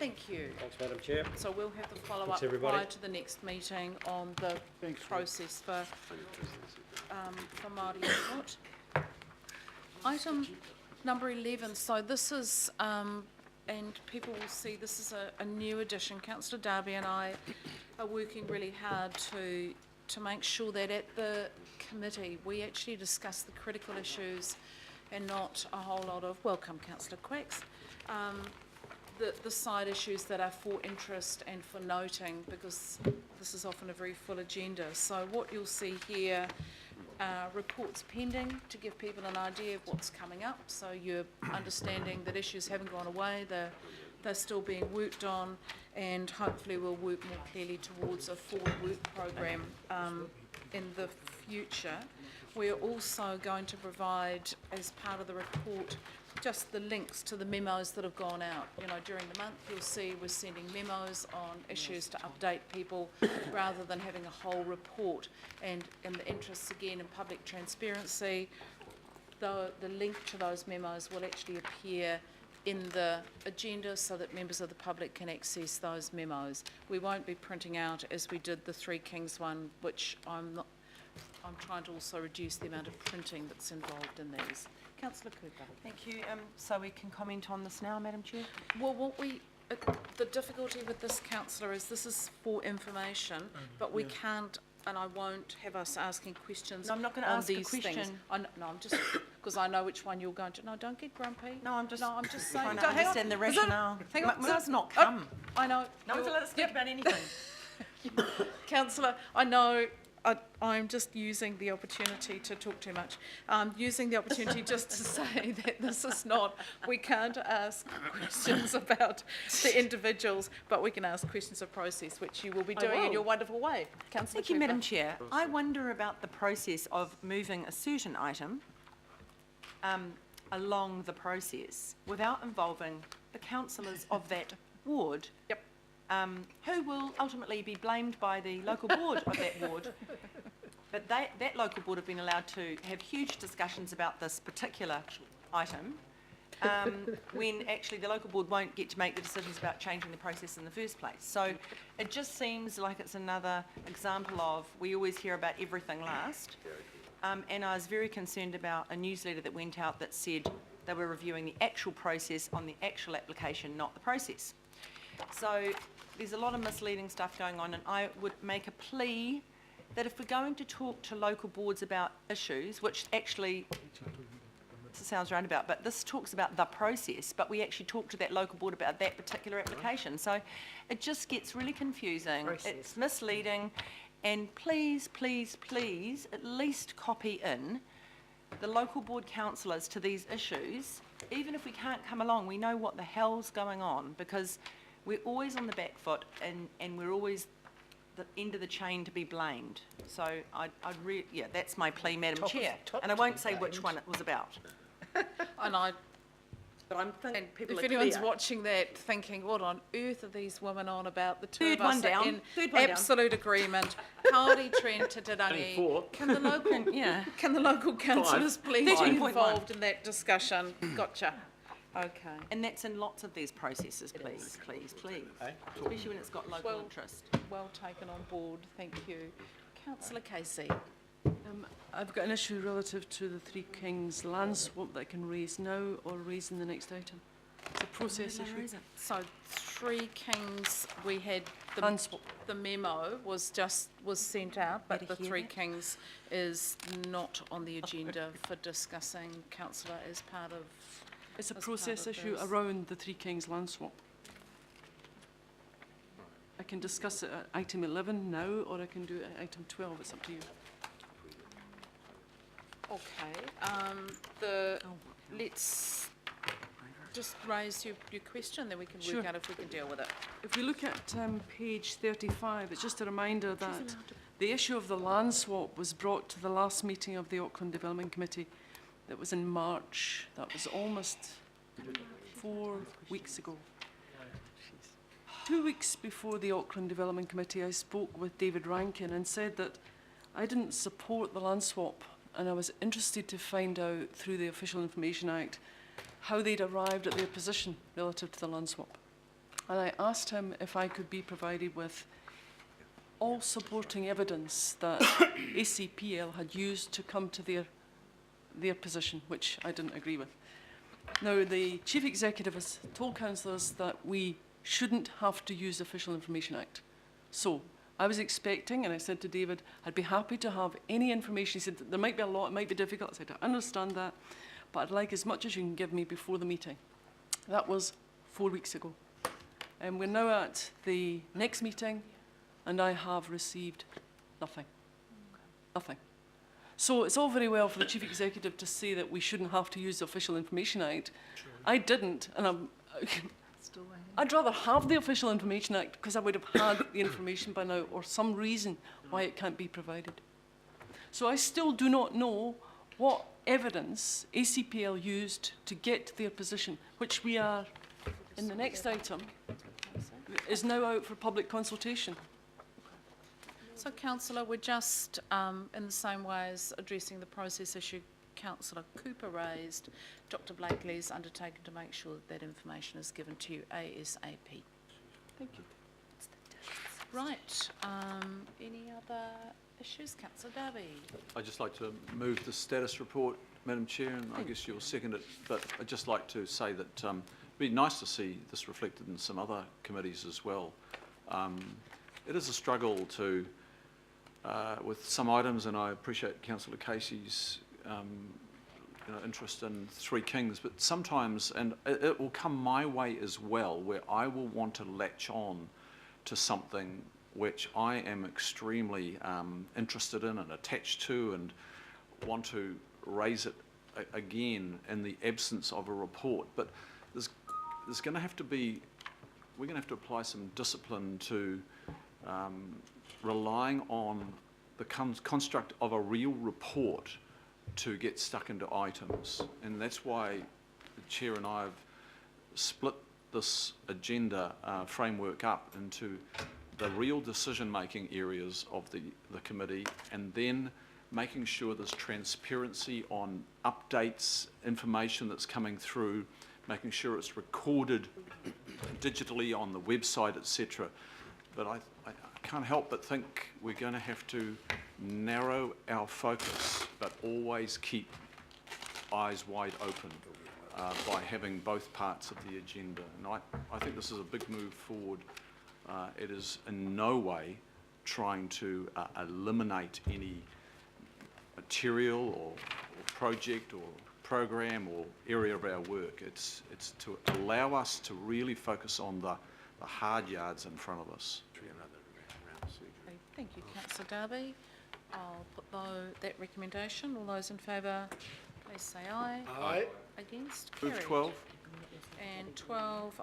Thank you. Thanks, Madam Chair. So we'll have the follow-up Thanks, everybody. prior to the next meeting on the process for Māori input. Item number 11. So this is, and people will see this is a new addition. Councillor Darby and I are working really hard to make sure that at the committee we actually discuss the critical issues and not a whole lot of, welcome Councillor Quacks, the side issues that are for interest and for noting, because this is often a very full agenda. So what you'll see here are reports pending to give people an idea of what's coming up, so you're understanding that issues haven't gone away, they're still being worked on, and hopefully we'll work more clearly towards a forward work program in the future. We're also going to provide, as part of the report, just the links to the memos that have gone out. You know, during the month you'll see we're sending memos on issues to update people rather than having a whole report. And in the interests, again, in public transparency, the link to those memos will actually appear in the agenda so that members of the public can access those memos. We won't be printing out as we did the Three Kings one, which I'm trying to also reduce the amount of printing that's involved in these. Councillor Cooper. Thank you. So we can comment on this now, Madam Chair? Well, the difficulty with this, Councillor, is this is for information, but we can't, and I won't have us asking questions. No, I'm not going to ask a question. Things. No, I'm just, because I know which one you're going to. No, don't get grumpy. No, I'm just saying. trying to understand the rationale. Hang on. Must not come. I know. No one's allowed to speak about anything. Councillor, I know. I'm just using the opportunity to talk too much. Using the opportunity just to say that this is not, we can't ask questions about the individuals, but we can ask questions of process, which you will be doing in your wonderful way. Councillor Thank you, Madam Chair. I wonder about the process of moving a certain item along the process without involving the councillors of that ward. Yep. Who will ultimately be blamed by the local board of that ward. But that local board have been allowed to have huge discussions about this particular item when actually the local board won't get to make the decisions about changing the process in the first place. So it just seems like it's another example of, we always hear about everything last. And I was very concerned about a newsletter that went out that said they were reviewing the actual process on the actual application, not the process. So there's a lot of misleading stuff going on, and I would make a plea that if we're going to talk to local boards about issues, which actually, this sounds roundabout, but this talks about the process, but we actually talk to that local board about that particular application. So it just gets really confusing. It's misleading, and please, please, please, at least copy in the local board councillors to these issues. Even if we can't come along, we know what the hell's going on, because we're always on the back foot, and we're always the end of the chain to be blamed. So yeah, that's my plea, Madam Chair. And I won't say which one it was about. But I'm thinking people if are anyone's clear. watching that thinking, what on earth are these women on about? The two Third of us one down. are in Third one absolute agreement. Kaori Trent to Te Rangi. Can the local councillors please be 13.1. involved in that discussion? Gotcha. Okay. And that's in lots of these processes, please, please, please. Especially when it's got local interest. Well taken on board. Thank you. Councillor Casey. I've got an issue relative to the Three Kings land swap that I can raise now or raise in the next item. It's a process issue. So Three Kings, we had Land swap. the memo was sent out, but the Three Kings is not on the agenda for discussing, councillor, as part of. It's a process issue around the Three Kings land swap. I can discuss it at item 11 now, or I can do it at item 12. It's up to you. Okay. Let's just raise your question, then we can work out if we can deal with it. If we look at page 35, it's just a reminder that the issue of the land swap was brought to the last meeting of the Auckland Development Committee. That was in March. That was almost 4 weeks ago. 2 weeks before the Auckland Development Committee, I spoke with David Rankin and said that I didn't support the land swap, and I was interested to find out through the Official Information Act how they'd arrived at their position relative to the land swap. And I asked him if I could be provided with all supporting evidence that ACPL had used to come to their position, which I didn't agree with. Now, the Chief Executive has told councillors that we shouldn't have to use the Official Information Act. So I was expecting, and I said to David, I'd be happy to have any information. He said, there might be a lot, it might be difficult. I said, I understand that, but I'd like as much as you can give me before the meeting. That was 4 weeks ago. And we're now at the next meeting, and I have received nothing. Nothing. So it's all very well for the Chief Executive to say that we shouldn't have to use the Official Information Act. True. I didn't, and I'd rather have the Official Information Act because I would have had the information by now, or some reason why it can't be provided. So I still do not know what evidence ACPL used to get to their position, which we are, in the next item, is now out for public consultation. So, Councillor, we're just, in the same way as addressing the process issue Councillor Cooper raised, Dr Blakely's undertaken to make sure that that information is given to you ASAP. Thank you. Right, any other issues? Councillor Darby. I'd just like to move the status report, Madam Chair, and I guess you'll second it, but I'd just like to say that it'd be nice to see this reflected in some other committees as well. It is a struggle to, with some items, and I appreciate Councillor Casey's interest in Three Kings, but sometimes, and it will come my way as well, where I will want to latch on to something which I am extremely interested in and attached to, and want to raise it again in the absence of a report. But there's going to have to be, we're going to have to apply some discipline to relying on the construct of a real report to get stuck into items. And that's why the Chair and I have split this agenda framework up into the real decision-making areas of the committee, and then making sure there's transparency on updates, information that's coming through, making sure it's recorded digitally on the website, etc. But I can't help but think we're going to have to narrow our focus, but always keep eyes wide open by having both parts of the agenda. And I think this is a big move forward. It is in no way trying to eliminate any material or project or program or area of our work. It's to allow us to really focus on the hard yards in front of us. Okay, thank you, Councillor Darby. I'll put that recommendation. All those in favour, please say aye. Aye. Against? Move Carried. 12. And 12,